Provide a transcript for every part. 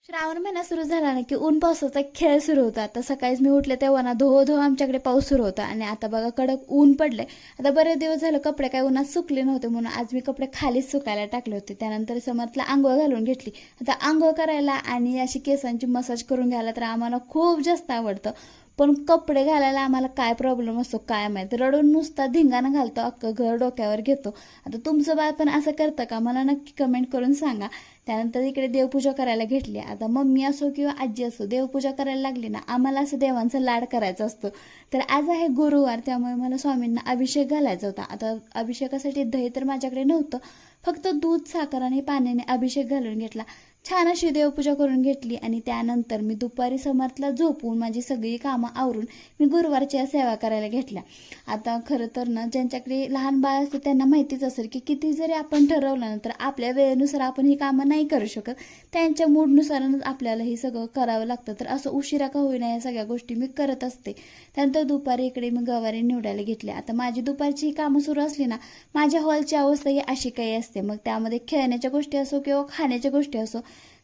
श्रावण महिना सुरू झाला ना की ऊन पावसाचा खेळ सुरू होता. आता सकाळीच मी उठले तेव्हा ना धो धो आमच्याकडे पाऊस सुरू होता आणि आता बघा कडक ऊन पडलंय. आता बरेच दिवस झालं कपडे काय उन्हात सुकले नव्हते म्हणून आज मी कपडे खालीच सुकायला टाकले होते. त्यानंतर समर्थला आंघोळ घालून घेतली. आता आंघोळ करायला आणि अशी केसांची मसाज करून घ्यायला तर आम्हाला खूप जास्त आवडतं. पण कपडे घालायला आम्हाला काय प्रॉब्लेम असतो काय माहित. रडून नुसता धिंगाणं घालतो, अख्खं घर डोक्यावर घेतो. आता तुमचं बाळ पण असं करतं का मला नक्की कमेंट करून सांगा. त्यानंतर इकडे देवपूजा करायला घेतली. आता मम्मी असो किंवा आजी असो देवपूजा करायला लागली ना आम्हाला असं देवांचा लाड करायचा असतो. तर आज आहे गुरुवार, त्यामुळे मला स्वामींना अभिषेक घालायचा होता. आता अभिषेकासाठी दही तर माझ्याकडे नव्हतं, फक्त दूध साखर आणि पाण्याने अभिषेक घालून घेतला. छान अशी देवपूजा करून घेतली आणि त्यानंतर मी दुपारी समर्थला झोपून माझी सगळी कामं आवरून मी गुरुवारच्या सेवा करायला घेतल्या. आता खरं तर ना ज्यांच्याकडे लहान बाळ असते त्यांना माहितीच असेल की किती जरी आपण ठरवलं ना तर आपल्या वेळेनुसार आपण ही कामं नाही करू शकत. त्यांच्या मूडनुसारच आपल्याला हे सगळं करावं लागतं. तर असं उशिरा का होईना या सगळ्या गोष्टी मी करत असते. त्यानंतर दुपारी इकडे मी गवारी निवडायला घेतली. आता माझी दुपारची ही कामं सुरू असली ना माझ्या हॉलची अवस्था ही अशी काही असते. मग त्यामध्ये खेळण्याच्या गोष्टी असो किंवा खाण्याच्या गोष्टी असो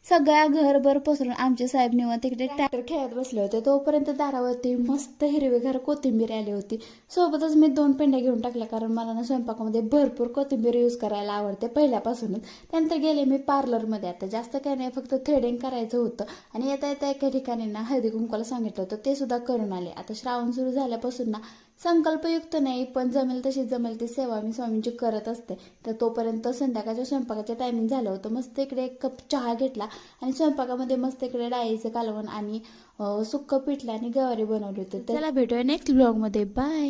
सगळ्या घरभर पसरून आमचे साहेब निवांत तिकडे ट्रॅक्टर खेळत बसले होते. तोपर्यंत दारावरती मस्त हिरवीगार कोथिंबीर आली होती. सोबतच मी 2 पेंड्या घेऊन टाकल्या, कारण मला ना स्वयंपाकामध्ये भरपूर कोथिंबीर यूज करायला आवडते पहिल्यापासूनच. त्यानंतर गेले मी पार्लरमध्ये. आता जास्त काय नाही, फक्त थ्रेडिंग करायचं होतं आणि येता येता एका ठिकाणी ना हळदी कुंकवाला सांगितलं होतं ते सुद्धा करून आले. आता श्रावण सुरू झाल्यापासून ना संकल्पयुक्त नाही पण जमेल तशी जमेल ती सेवा मी स्वामींची करत असते. तर तोपर्यंत संध्याकाळच्या स्वयंपाकाचं टायमिंग झालं होतं. मस्त इकडे 1 कप चहा घेतला आणि स्वयंपाकामध्ये मस्त इकडे डाळीचं कालवण आणि सुक्क पिठलं आणि गवारी बनवली होती. चला भेटूया नेक्स्ट ब्लॉगमध्ये. बाय.